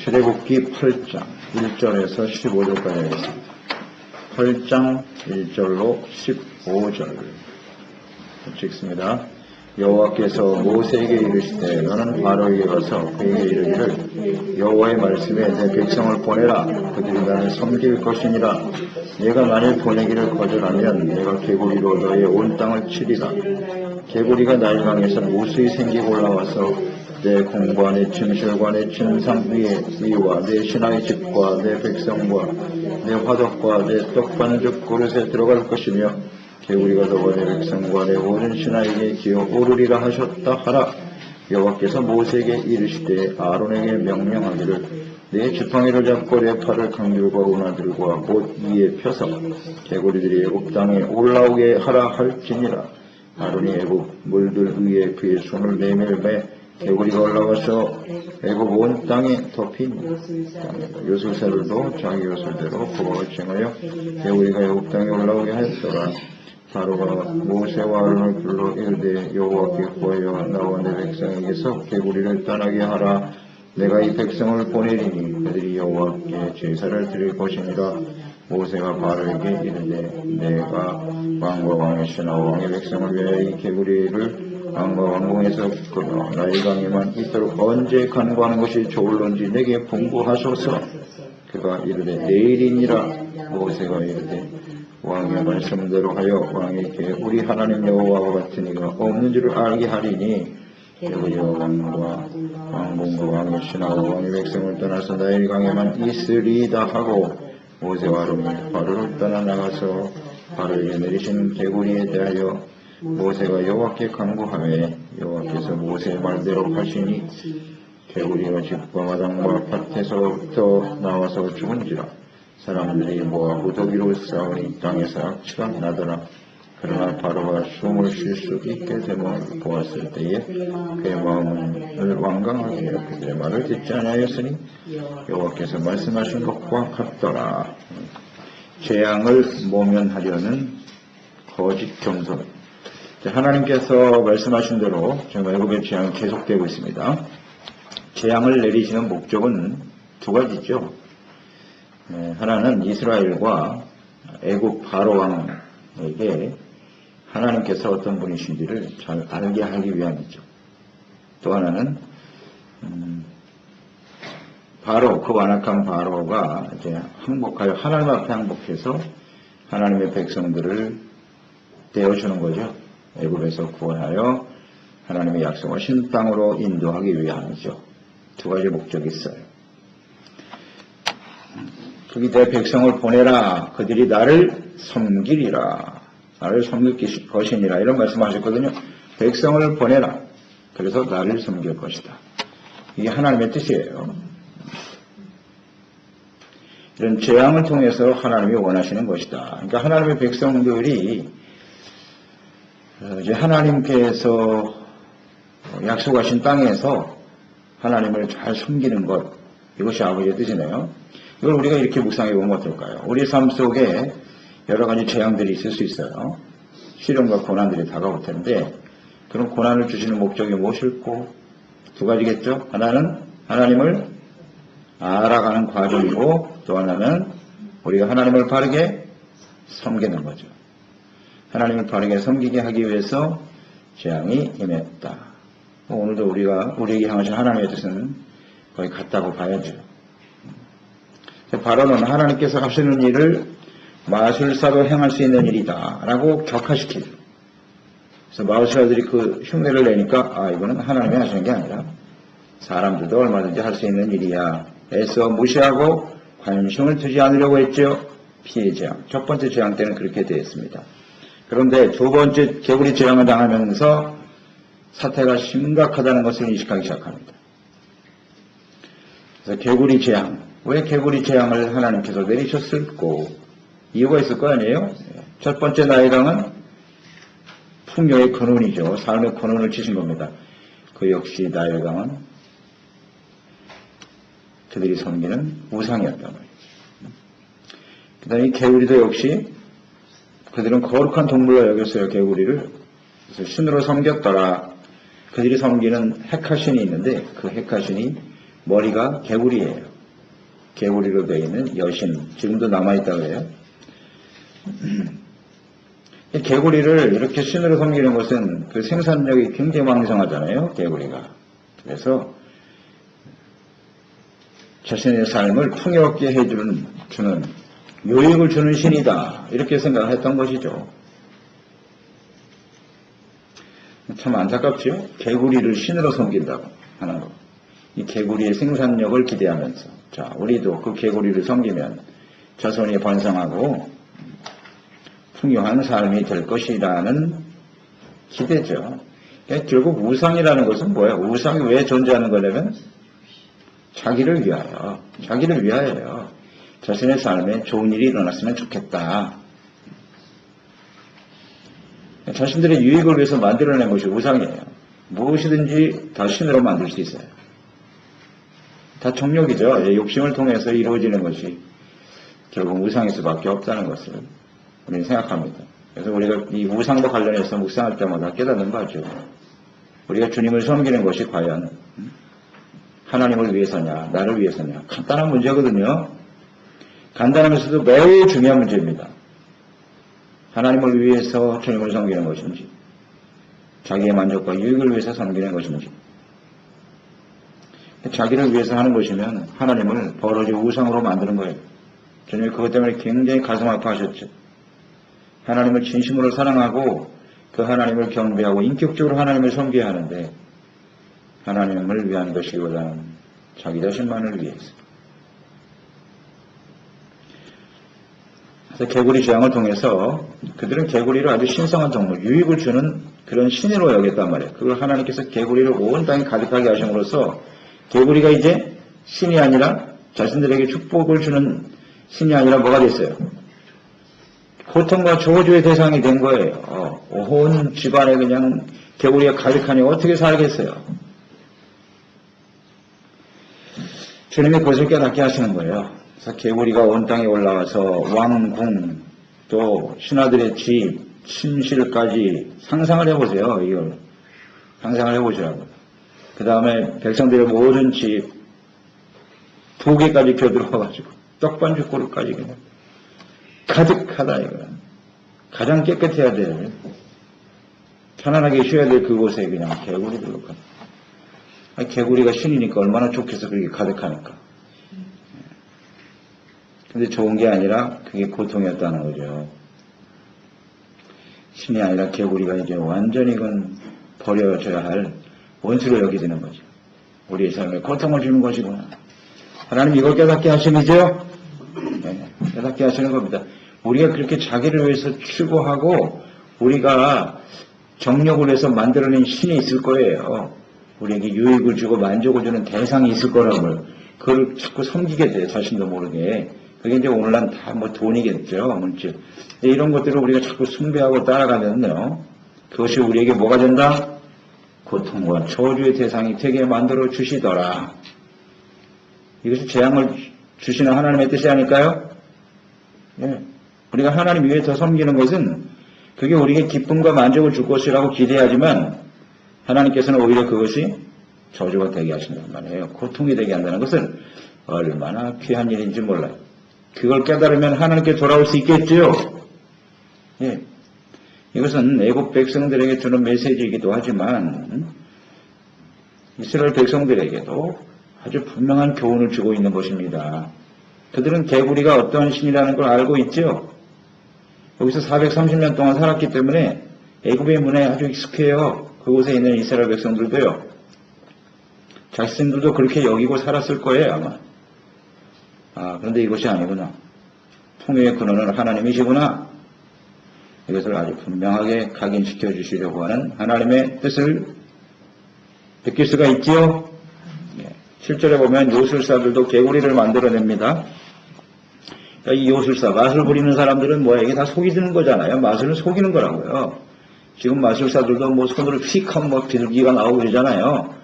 출애굽기 8장 1절에서 15절까지 하겠습니다. 8장 1절로 15절 읽습니다. 여호와께서 모세에게 이르시되 너는 바로에게 가서 그에게 이르기를 여호와의 말씀에 내 백성을 보내라. 그들이 나를 섬길 것이니라. 내가 만일 보내기를 거절하면 내가 개구리로 너의 온 땅을 치리라. 개구리가 나일강에서 무수히 생기고 올라와서 내 공과 내 침실과 내 침상 위와 내 신하의 집과 내 백성과 내 화덕과 내 떡반죽 그릇에 들어갈 것이며 개구리가 너와 내 백성과 내 온 신하에게 기어 오르리라 하셨다 하라. 여호와께서 모세에게 이르시되 아론에게 명령하기를 내 지팡이를 잡고 내 팔을 강들과 운하들과 못 위에 펴서 개구리들이 애굽 땅에 올라오게 하라 할지니라. 아론이 애굽 물들 위에 그의 손을 내밀매 개구리가 올라와서 애굽 온 땅에 덮인 요술새들도 자기 요술대로 구멍을 칭하여 개구리가 애굽 땅에 올라오게 하였더라. 바로가 모세와 아론을 불러 이르되 여호와께 구하여 나와 내 백성에게서 개구리를 떠나게 하라. 내가 이 백성을 보내리니 그들이 여호와께 제사를 드릴 것이니라. 모세가 바로에게 이르되 내가 왕과 왕의 신하와 왕의 백성을 위하여 이 개구리를 왕과 왕궁에서 끌어 나일강에만 있도록 언제 간구하는 것이 좋을런지 내게 분부하소서. 그가 이르되 내일이니라. 모세가 이르되 왕의 말씀대로 하여 왕에게 우리 하나님 여호와와 같은 이가 없는 줄을 알게 하리니 개구리와 왕과 왕궁과 왕의 신하와 왕의 백성을 떠나서 나일강에만 있으리이다 하고 모세와 아론이 바로를 떠나 나가서 바로에게 내리신 개구리에 대하여 모세가 여호와께 간구하매 여호와께서 모세의 말대로 하시니 개구리가 집과 마당과 밭에서부터 나와서 죽은지라. 사람들이 모아 무더기로 싸우니 땅에서 악취가 나더라. 그러나 바로가 숨을 쉴 수 있게 되어 보았을 때에 그의 마음을 완강하게 하여 그들의 말을 듣지 아니하였으니 여호와께서 말씀하신 것과 같더라. 재앙을 모면하려는 거짓 겸손. 하나님께서 말씀하신 대로 지금 애굽의 재앙이 계속되고 있습니다. 재앙을 내리시는 목적은 두 가지죠. 하나는 이스라엘과 애굽 바로 왕에게 하나님께서 어떤 분이신지를 잘 알게 하기 위함이죠. 또 하나는 바로 그 완악한 바로가 이제 항복하여 하나님 앞에 항복해서 하나님의 백성들을 떼어주는 거죠. 애굽에서 구원하여 하나님의 약속하신 땅으로 인도하기 위함이죠. 두 가지 목적이 있어요. 그기 내 백성을 보내라. 그들이 나를 섬기리라. 나를 섬길 것이니라. 이런 말씀하셨거든요. 백성을 보내라. 그래서 나를 섬길 것이다. 이게 하나님의 뜻이에요. 이런 재앙을 통해서 하나님이 원하시는 것이다. 그러니까 하나님의 백성들이 이제 하나님께서 약속하신 땅에서 하나님을 잘 섬기는 것, 이것이 아버지의 뜻이네요. 이걸 우리가 이렇게 묵상해 보면 어떨까요? 우리 삶 속에 여러 가지 재앙들이 있을 수 있어요. 시련과 고난들이 다가올 텐데 그런 고난을 주시는 목적이 무엇일고? 두 가지겠죠. 하나는 하나님을 알아가는 과정이고 또 하나는 우리가 하나님을 바르게 섬기는 거죠. 하나님을 바르게 섬기게 하기 위해서 재앙이 임했다. 오늘도 우리에게 향하신 하나님의 뜻은 거의 같다고 봐야죠. 바로는 하나님께서 하시는 일을 마술사로 행할 수 있는 일이다 라고 격화시키죠. 그래서 마술사들이 그 흉내를 내니까 이거는 하나님이 하시는 게 아니라 사람들도 얼마든지 할 수 있는 일이야. 애써 무시하고 관심을 두지 않으려고 했죠. 피해 재앙. 첫 번째 재앙 때는 그렇게 되었습니다. 그런데 두 번째 개구리 재앙을 당하면서 사태가 심각하다는 것을 인식하기 시작합니다. 그래서 개구리 재앙. 왜 개구리 재앙을 하나님께서 내리셨을꼬? 이유가 있을 거 아니에요? 첫 번째 나일강은 풍요의 근원이죠. 삶의 근원을 치신 겁니다. 그 역시 나일강은 그들이 섬기는 우상이었단 말이죠. 그 다음에 이 개구리도 역시 그들은 거룩한 동물로 여겼어요. 개구리를. 그래서 신으로 섬겼더라. 그들이 섬기는 헤카신이 있는데 그 헤카신이 머리가 개구리예요. 개구리로 되어 있는 여신, 지금도 남아있다고 해요. 개구리를 이렇게 신으로 섬기는 것은 그 생산력이 굉장히 왕성하잖아요, 개구리가. 그래서 자신의 삶을 풍요롭게 해주는, 유익을 주는 신이다, 이렇게 생각했던 것이죠. 참 안타깝죠? 개구리를 신으로 섬긴다고 하는 거. 이 개구리의 생산력을 기대하면서, 자, 우리도 그 개구리를 섬기면 자손이 번성하고 풍요한 삶이 될 것이라는 기대죠. 결국 우상이라는 것은 뭐예요? 우상이 왜 존재하는 거냐면 자기를 위하여요. 자신의 삶에 좋은 일이 일어났으면 좋겠다. 자신들의 유익을 위해서 만들어낸 것이 우상이에요. 무엇이든지 다 신으로 만들 수 있어요. 다 정욕이죠. 욕심을 통해서 이루어지는 것이 결국 우상일 수밖에 없다는 것을 우리는 생각합니다. 그래서 우리가 이 우상과 관련해서 묵상할 때마다 깨닫는 거죠. 우리가 주님을 섬기는 것이 과연 하나님을 위해서냐, 나를 위해서냐. 간단한 문제거든요. 간단하면서도 매우 중요한 문제입니다. 하나님을 위해서 주님을 섬기는 것인지, 자기의 만족과 유익을 위해서 섬기는 것인지. 자기를 위해서 하는 것이면 하나님을 버러지 우상으로 만드는 거예요. 주님이 그것 때문에 굉장히 가슴 아파하셨죠. 하나님을 진심으로 사랑하고 그 하나님을 경배하고 인격적으로 하나님을 섬겨야 하는데 하나님을 위한 것이보다는 자기 자신만을 위해서. 그래서 개구리 제왕을 통해서 그들은 개구리를 아주 신성한 동물, 유익을 주는 그런 신으로 여겼단 말이에요. 그걸 하나님께서 개구리를 온 땅에 가득하게 하심으로써 개구리가 이제 신이 아니라 자신들에게 축복을 주는 신이 아니라 뭐가 됐어요? 고통과 저주의 대상이 된 거예요. 온 집안에 그냥 개구리가 가득하니 어떻게 살겠어요? 주님이 그것을 깨닫게 하시는 거예요. 그래서 개구리가 온 땅에 올라와서 왕궁, 또 신하들의 집, 침실까지 상상을 해보세요. 이걸 상상을 해보시라고. 그 다음에 백성들의 모든 집, 부엌에까지 겨들어가지고 떡반죽 그릇까지 그냥 가득하다 이거는. 가장 깨끗해야 될, 편안하게 쉬어야 될 그곳에 그냥 개구리들로 가. 개구리가 신이니까 얼마나 좋겠어, 그렇게 가득하니까. 근데 좋은 게 아니라 그게 고통이었다는 거죠. 신이 아니라 개구리가 이제 완전히 그건 버려져야 할 원수로 여기지는 거죠. 우리의 삶에 고통을 주는 것이구나. 하나님 이걸 깨닫게 하시는지요? 네, 깨닫게 하시는 겁니다. 우리가 그렇게 자기를 위해서 추구하고 우리가 정력을 해서 만들어낸 신이 있을 거예요. 우리에게 유익을 주고 만족을 주는 대상이 있을 거라고요. 그걸 자꾸 섬기게 돼요. 자신도 모르게. 그게 이제 오늘날 다 뭐 돈이겠죠. 물질. 이런 것들을 우리가 자꾸 숭배하고 따라가면요. 그것이 우리에게 뭐가 된다? 고통과 저주의 대상이 되게 만들어 주시더라. 이것이 재앙을 주시는 하나님의 뜻이 아닐까요? 예. 우리가 하나님 위에 더 섬기는 것은 그게 우리에게 기쁨과 만족을 줄 것이라고 기대하지만 하나님께서는 오히려 그것이 저주가 되게 하신단 말이에요. 고통이 되게 한다는 것은 얼마나 귀한 일인지 몰라요. 그걸 깨달으면 하나님께 돌아올 수 있겠지요. 예. 이것은 애국 백성들에게 주는 메시지이기도 하지만 이스라엘 백성들에게도 아주 분명한 교훈을 주고 있는 것입니다. 그들은 개구리가 어떠한 신이라는 걸 알고 있죠. 여기서 430년 동안 살았기 때문에 애굽의 문화에 아주 익숙해요. 그곳에 있는 이스라엘 백성들도요. 자신들도 그렇게 여기고 살았을 거예요, 아마. 그런데 이것이 아니구나. 풍요의 근원은 하나님이시구나. 이것을 아주 분명하게 각인시켜 주시려고 하는 하나님의 뜻을 느낄 수가 있지요. 7절에 보면 요술사들도 개구리를 만들어냅니다. 이 요술사, 마술 부리는 사람들은 뭐야? 이게 다 속이 드는 거잖아요. 마술은 속이는 거라고요. 지금 마술사들도 뭐 손으로 휙 하면 뭐 비둘기가 나오고 그러잖아요.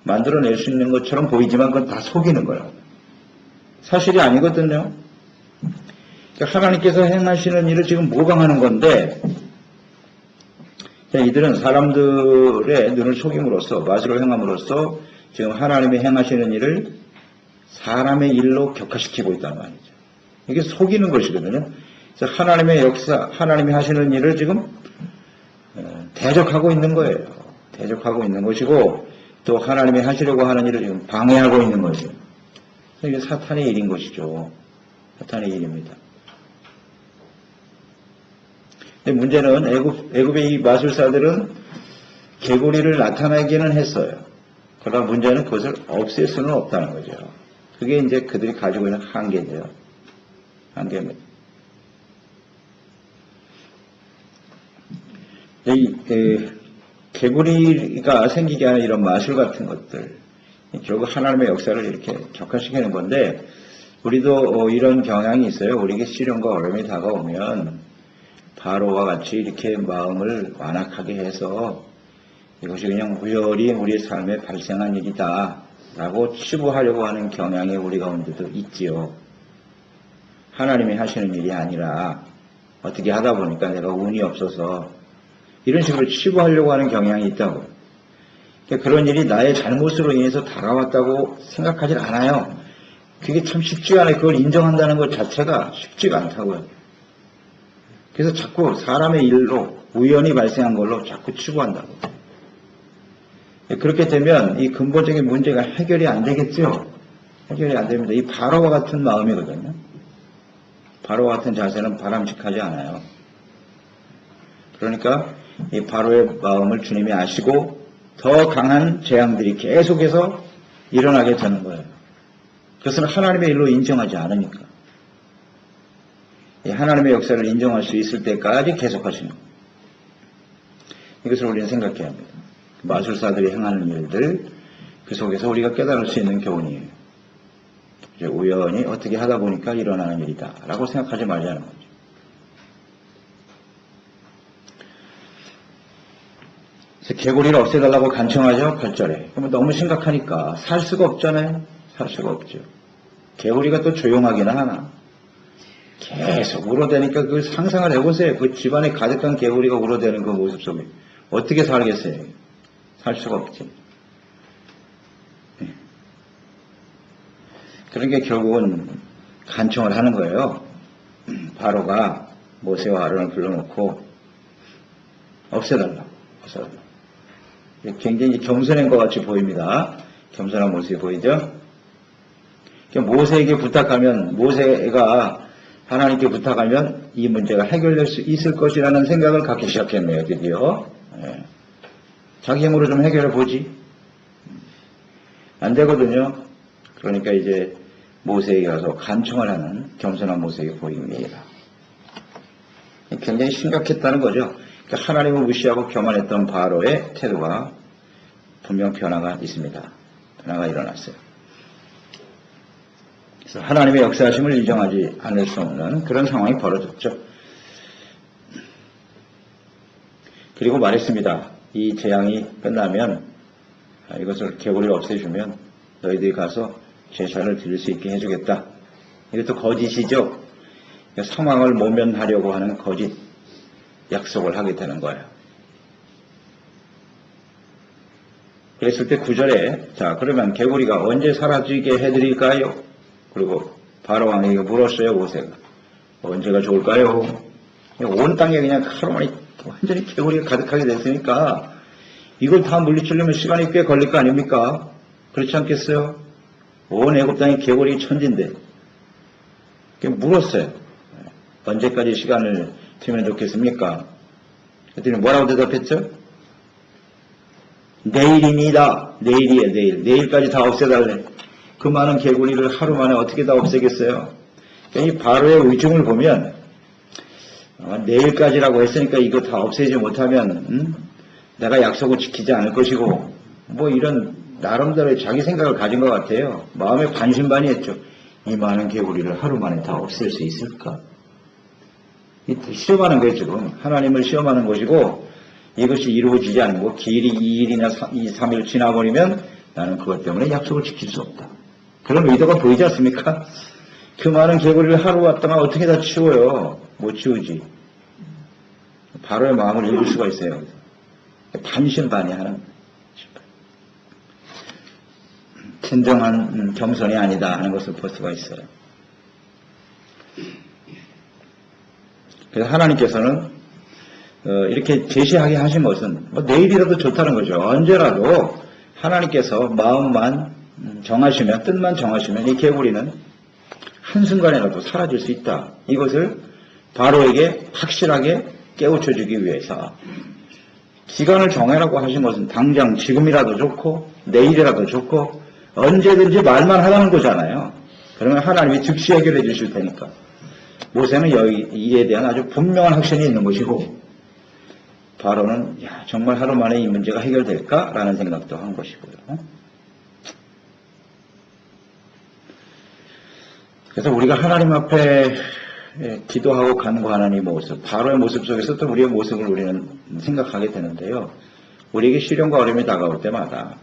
만들어낼 수 있는 것처럼 보이지만 그건 다 속이는 거라고요. 사실이 아니거든요. 하나님께서 행하시는 일을 지금 모방하는 건데 이들은 사람들의 눈을 속임으로써 마술을 행함으로써 지금 하나님의 행하시는 일을 사람의 일로 격화시키고 있단 말이죠. 이게 속이는 것이거든요. 그래서 하나님의 역사, 하나님이 하시는 일을 지금 대적하고 있는 거예요. 대적하고 있는 것이고 또 하나님이 하시려고 하는 일을 지금 방해하고 있는 것이에요. 이게 사탄의 일인 것이죠. 사탄의 일입니다. 근데 문제는 애굽의 이 마술사들은 개구리를 나타내기는 했어요. 그러나 문제는 그것을 없앨 수는 없다는 거죠. 그게 이제 그들이 가지고 있는 한계죠. 한계입니다. 개구리가 생기게 하는 이런 마술 같은 것들, 결국 하나님의 역사를 이렇게 격화시키는 건데, 우리도 이런 경향이 있어요. 우리에게 시련과 어려움이 다가오면 바로와 같이 이렇게 마음을 완악하게 해서 이것이 그냥 우연히 우리의 삶에 발생한 일이다 라고 치부하려고 하는 경향이 우리 가운데도 있지요. 하나님이 하시는 일이 아니라 어떻게 하다 보니까 내가 운이 없어서 이런 식으로 치부하려고 하는 경향이 있다고요. 그러니까 그런 일이 나의 잘못으로 인해서 다가왔다고 생각하지 않아요. 그게 참 쉽지가 않아요. 그걸 인정한다는 것 자체가 쉽지가 않다고요. 그래서 자꾸 사람의 일로 우연히 발생한 걸로 자꾸 치부한다고. 그렇게 되면 이 근본적인 문제가 해결이 안 되겠죠. 해결이 안 됩니다. 이 바로와 같은 마음이거든요. 바로와 같은 자세는 바람직하지 않아요. 그러니까 이 바로의 마음을 주님이 아시고 더 강한 재앙들이 계속해서 일어나게 되는 거예요. 그것은 하나님의 일로 인정하지 않으니까. 하나님의 역사를 인정할 수 있을 때까지 계속하시는 거예요. 이것을 우리는 생각해야 합니다. 마술사들이 행하는 일들, 그 속에서 우리가 깨달을 수 있는 교훈이에요. 이제 우연히 어떻게 하다 보니까 일어나는 일이다 라고 생각하지 말자는 거죠. 그래서 개구리를 없애달라고 간청하죠. 8절에. 그러면 너무 심각하니까 살 수가 없잖아요. 살 수가 없죠. 개구리가 또 조용하기는 하나. 계속 울어대니까 그 상상을 해보세요. 그 집안에 가득한 개구리가 울어대는 그 모습 속에 어떻게 살겠어요? 살 수가 없지. 그런 게 결국은 간청을 하는 거예요. 바로가 모세와 아론을 불러놓고 없애달라고. 굉장히 겸손한 것 같이 보입니다. 겸손한 모습이 보이죠? 모세에게 부탁하면, 모세가 하나님께 부탁하면 이 문제가 해결될 수 있을 것이라는 생각을 갖기 시작했네요, 드디어. 자기 힘으로 좀 해결해 보지. 안 되거든요. 그러니까 이제 모세에게 가서 간청을 하는 겸손한 모습이 보입니다. 굉장히 심각했다는 거죠. 그러니까 하나님을 무시하고 교만했던 바로의 태도가 분명 변화가 있습니다. 변화가 일어났어요. 그래서 하나님의 역사하심을 인정하지 않을 수 없는 그런 상황이 벌어졌죠. 그리고 말했습니다. 이 재앙이 끝나면 이것을 개구리를 없애주면 너희들이 가서 제사를 드릴 수 있게 해주겠다. 이것도 거짓이죠. 상황을 모면하려고 하는 거짓 약속을 하게 되는 거예요. 그랬을 때 9절에 자 그러면 개구리가 언제 사라지게 해드릴까요? 그리고 바로 왕에게 물었어요. 모세가 언제가 좋을까요? 온 땅에 그냥 하루만에 완전히 개구리가 가득하게 됐으니까 이걸 다 물리치려면 시간이 꽤 걸릴 거 아닙니까? 그렇지 않겠어요? 온 애굽 땅이 개구리 천지인데 물었어요. 언제까지 시간을 두면 좋겠습니까? 그랬더니 뭐라고 대답했죠? 내일입니다. 내일이에요. 내일까지 다 없애달래. 그 많은 개구리를 하루 만에 어떻게 다 없애겠어요? 이 바로의 의중을 보면 내일까지라고 했으니까 이거 다 없애지 못하면 내가 약속을 지키지 않을 것이고 뭐 이런 나름대로의 자기 생각을 가진 것 같아요. 마음에 반신반의했죠. 이 많은 개구리를 하루 만에 다 없앨 수 있을까? 시험하는 거예요. 지금 하나님을 시험하는 것이고 이것이 이루어지지 않고 길이 2일이나 3일 지나버리면 나는 그것 때문에 약속을 지킬 수 없다. 그런 의도가 보이지 않습니까? 그 많은 개구리를 하루 왔다가 어떻게 다 치워요? 못 치우지. 바로의 마음을 읽을 수가 있어요. 반신반의하는 진정한 겸손이 아니다 하는 것을 볼 수가 있어요. 그래서 하나님께서는 이렇게 제시하게 하신 것은 뭐 내일이라도 좋다는 거죠. 언제라도 하나님께서 마음만 정하시면, 뜻만 정하시면 이 개구리는 한순간에라도 사라질 수 있다. 이것을 바로에게 확실하게 깨우쳐주기 위해서 기간을 정해라고 하신 것은 당장 지금이라도 좋고 내일이라도 좋고 언제든지 말만 하라는 거잖아요. 그러면 하나님이 즉시 해결해 주실 테니까. 모세는 이에 대한 아주 분명한 확신이 있는 것이고, 바로는 야, 정말 하루 만에 이 문제가 해결될까라는 생각도 한 것이고요. 그래서 우리가 하나님 앞에 기도하고 간구하는 이 모습, 바로의 모습 속에서 또 우리의 모습을 우리는 생각하게 되는데요. 우리에게 시련과 어려움이 다가올 때마다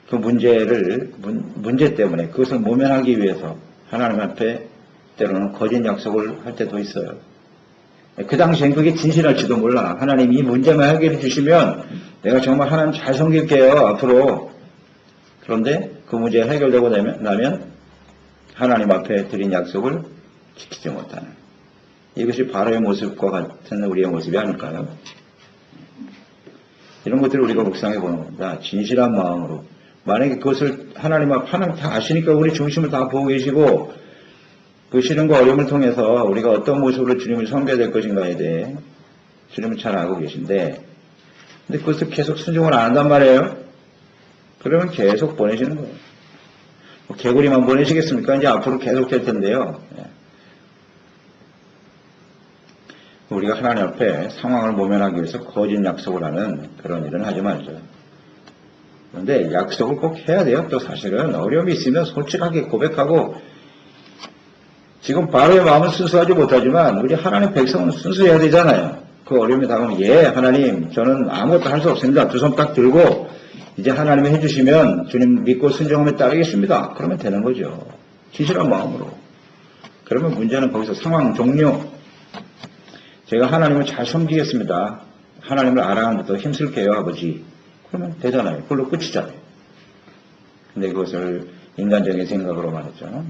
그 문제 때문에 그것을 모면하기 위해서 하나님 앞에 때로는 거짓 약속을 할 때도 있어요. 그 당시엔 그게 진실할지도 몰라. 하나님 이 문제만 해결해 주시면 내가 정말 하나님 잘 섬길게요, 앞으로. 그런데 그 문제가 해결되고 나면 하나님 앞에 드린 약속을 지키지 못하는, 이것이 바로의 모습과 같은 우리의 모습이 아닐까요? 이런 것들을 우리가 묵상해 보는 겁니다. 진실한 마음으로. 만약에 그것을 하나님 다 아시니까 우리 중심을 다 보고 계시고, 그 시련과 어려움을 통해서 우리가 어떤 모습으로 주님을 섬겨야 될 것인가에 대해 주님을 잘 알고 계신데, 근데 그것을 계속 순종을 안 한단 말이에요. 그러면 계속 보내시는 거예요. 뭐 개구리만 보내시겠습니까? 이제 앞으로 계속 될 텐데요. 우리가 하나님 앞에 상황을 모면하기 위해서 거짓 약속을 하는 그런 일은 하지 말죠. 그런데 약속을 꼭 해야 돼요. 또 사실은 어려움이 있으면 솔직하게 고백하고, 지금 바로의 마음은 순수하지 못하지만 우리 하나님 백성은 순수해야 되잖아요. 그 어려움이 다가오면 하나님 저는 아무것도 할 수 없습니다. 두 손 딱 들고 이제 하나님이 해주시면 주님 믿고 순종하며 따르겠습니다. 그러면 되는 거죠. 진실한 마음으로. 그러면 문제는 거기서 상황 종료. 제가 하나님을 잘 섬기겠습니다. 하나님을 알아가는 것도 힘쓸게요, 아버지. 그러면 되잖아요. 그걸로 끝이잖아요. 근데 그것을 인간적인 생각으로 말했죠.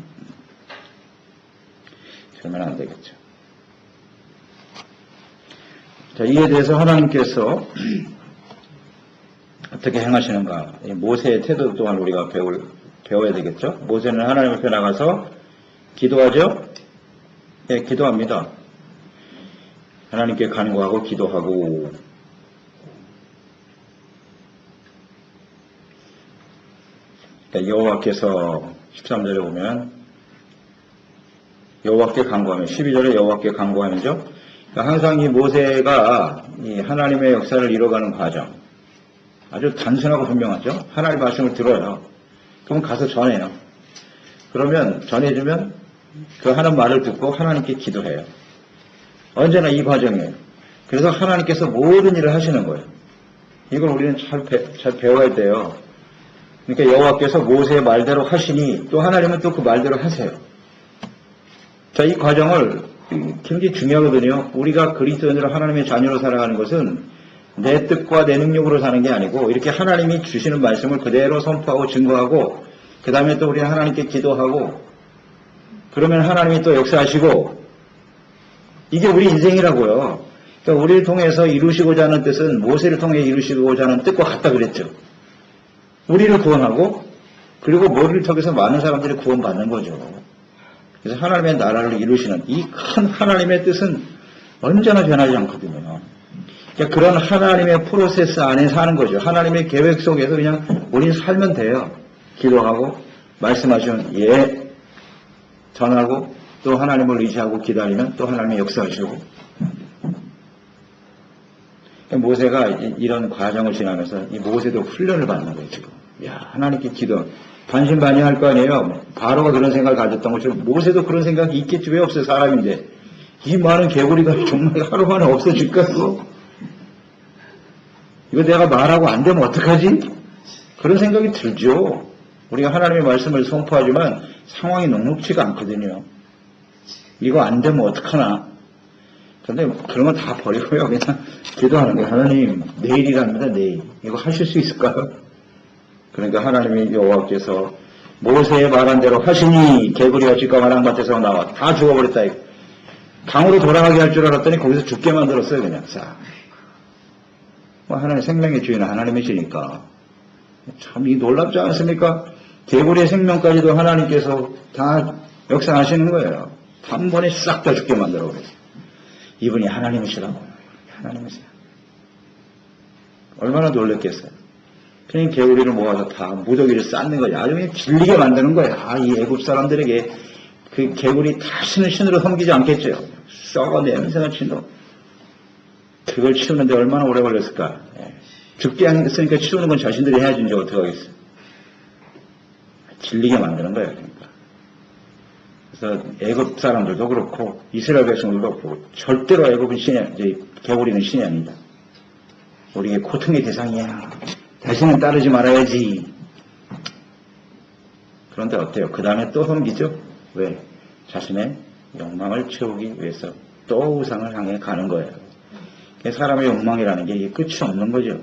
그러면 안 되겠죠. 자, 이에 대해서 하나님께서 어떻게 행하시는가? 모세의 태도 또한 우리가 배워야 되겠죠. 모세는 하나님 앞에 나가서 기도하죠. 네, 기도합니다. 하나님께 간구하고 기도하고, 여호와께서 13절에 보면 여호와께 간구하면, 12절에 여호와께 간구하면죠. 그러니까 항상 이 모세가 이 하나님의 역사를 이뤄가는 과정, 아주 단순하고 분명하죠. 하나님 말씀을 들어요. 그러면 가서 전해요. 그러면 전해주면 그 하는 말을 듣고 하나님께 기도해요. 언제나 이 과정이에요. 그래서 하나님께서 모든 일을 하시는 거예요. 이걸 우리는 잘 배워야 돼요. 그러니까 여호와께서 모세의 말대로 하시니 또 하나님은 또 그 말대로 하세요. 자, 이 과정을 굉장히 중요하거든요. 우리가 그리스도인으로 하나님의 자녀로 살아가는 것은 내 뜻과 내 능력으로 사는 게 아니고, 이렇게 하나님이 주시는 말씀을 그대로 선포하고 증거하고, 그 다음에 또 우리 하나님께 기도하고, 그러면 하나님이 또 역사하시고, 이게 우리 인생이라고요. 그러니까 우리를 통해서 이루시고자 하는 뜻은 모세를 통해 이루시고자 하는 뜻과 같다 그랬죠. 우리를 구원하고, 그리고 머리를 통해서 많은 사람들이 구원받는 거죠. 그래서 하나님의 나라를 이루시는 이 큰 하나님의 뜻은 언제나 변하지 않거든요. 그러니까 그런 하나님의 프로세스 안에 사는 거죠. 하나님의 계획 속에서 그냥 우리는 살면 돼요. 기도하고 말씀하시면 전하고, 또 하나님을 의지하고 기다리면 또 하나님의 역사하시고. 그러니까 모세가 이런 과정을 지나면서 이 모세도 훈련을 받는 거예요. 지금. 하나님께 기도. 반신반의할 거 아니에요. 바로가 그런 생각을 가졌던 것처럼 모세도 그런 생각이 있겠지. 왜 없어요? 사람인데. 이 많은 개구리가 정말 하루 만에 없어질까? 이거 내가 말하고 안 되면 어떡하지? 그런 생각이 들죠. 우리가 하나님의 말씀을 선포하지만 상황이 녹록지가 않거든요. 이거 안 되면 어떡하나? 그런데 그런 건 다 버리고요. 그냥 기도하는 거예요. 하나님, 내일이랍니다, 내일. 이거 하실 수 있을까요? 그러니까 하나님이 여호와께서 모세의 말한 대로 하시니 개구리가 쥐까마랑 밭에서 나와 다 죽어버렸다. 강으로 돌아가게 할 줄 알았더니 거기서 죽게 만들었어요. 그냥 싹. 하나님 생명의 주인은 하나님이시니까 참 이 놀랍지 않습니까? 개구리의 생명까지도 하나님께서 다 역사하시는 거예요. 단번에 싹 다 죽게 만들어 버렸어요. 이분이 하나님이시라고. 하나님이세요. 얼마나 놀랬겠어요. 그냥 개구리를 모아서 다 무더기를 쌓는 거예요. 아주 그냥 질리게 만드는 거예요. 이 애굽 사람들에게 그 개구리 다시는 신으로 섬기지 않겠죠. 썩어 냄새가 치는 그걸 치우는데 얼마나 오래 걸렸을까. 죽게 했으니까 치우는 건 자신들이 해야지 이제 어떻게 하겠어요. 질리게 만드는 거예요. 그러니까. 그래서 애굽 사람들도 그렇고 이스라엘 백성들도 그렇고 절대로 애굽은 개구리는 신이 아니다. 우리의 고통의 대상이야. 다시는 따르지 말아야지. 그런데 어때요? 그 다음에 또 섬기죠? 왜? 자신의 욕망을 채우기 위해서 또 우상을 향해 가는 거예요. 사람의 욕망이라는 게 끝이 없는 거죠.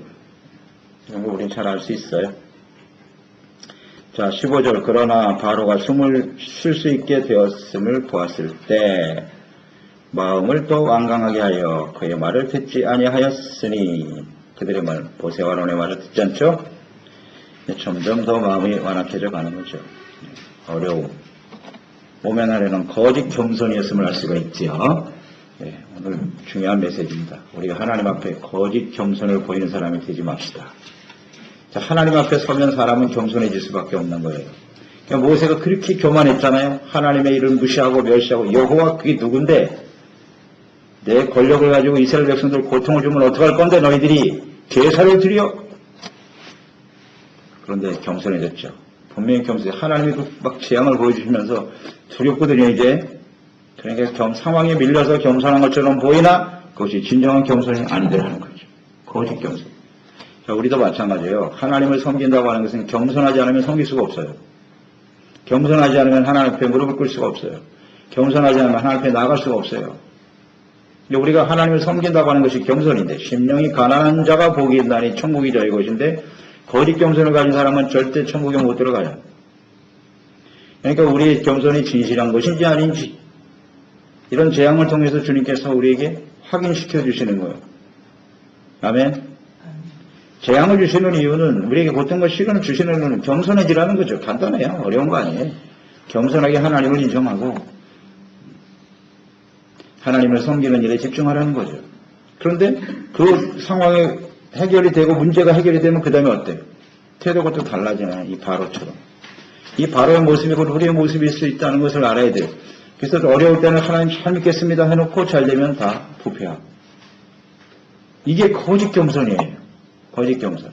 이런 거 우리는 잘 알 수 있어요. 자, 15절. 그러나 바로가 숨을 쉴 수 있게 되었음을 보았을 때 마음을 또 완강하게 하여 그의 말을 듣지 아니하였으니 그들의 말, 모세와 아론의 말을 듣지 않죠? 점점 더 마음이 완악해져 가는 거죠. 어려움. 모면하려는 거짓 겸손이었음을 알 수가 있지요. 네, 오늘 중요한 메시지입니다. 우리가 하나님 앞에 거짓 겸손을 보이는 사람이 되지 맙시다. 자, 하나님 앞에 서면 사람은 겸손해질 수밖에 없는 거예요. 그러니까 모세가 그렇게 교만했잖아요. 하나님의 이름을 무시하고 멸시하고 여호와 그게 누군데 내 권력을 가지고 이스라엘 백성들 고통을 주면 어떡할 건데 너희들이 제사를 드려? 그런데 겸손해졌죠. 분명히 겸손해. 하나님이 막 재앙을 보여주시면서 두렵거든요, 이제. 그러니까 상황에 밀려서 겸손한 것처럼 보이나 그것이 진정한 겸손이 아니더라는 거죠. 거짓 겸손. 자, 우리도 마찬가지예요. 하나님을 섬긴다고 하는 것은 겸손하지 않으면 섬길 수가 없어요. 겸손하지 않으면 하나님 앞에 무릎을 꿇을 수가 없어요. 겸손하지 않으면 하나님 앞에 나갈 수가 없어요. 우리가 하나님을 섬긴다고 하는 것이 겸손인데 심령이 가난한 자가 복이 있나니 천국이 저희 것인데 거짓 겸손을 가진 사람은 절대 천국에 못 들어가요. 그러니까 우리의 겸손이 진실한 것인지 아닌지 이런 재앙을 통해서 주님께서 우리에게 확인시켜 주시는 거예요. 아멘. 재앙을 주시는 이유는 우리에게 고통과 시련을 주시는 이유는 겸손해지라는 거죠. 간단해요. 어려운 거 아니에요. 겸손하게 하나님을 인정하고 하나님을 섬기는 일에 집중하라는 거죠. 그런데 그 상황에 해결이 되고 문제가 해결이 되면 그 다음에 어때요? 태도가 또 달라지나요? 이 바로처럼. 이 바로의 모습이 곧 우리의 모습일 수 있다는 것을 알아야 돼요. 그래서 어려울 때는 하나님 잘 믿겠습니다 해놓고 잘 되면 다 부패하고. 이게 거짓 겸손이에요. 거짓 겸손.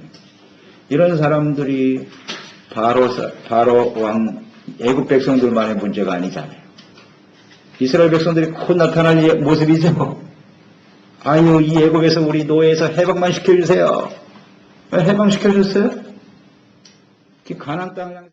이런 사람들이 바로 왕 애굽 백성들만의 문제가 아니잖아요. 이스라엘 백성들이 곧 나타날 모습이죠. 아유, 이 애굽에서 우리 노예에서 해방만 시켜주세요. 왜 해방시켜줬어요? 가나안 땅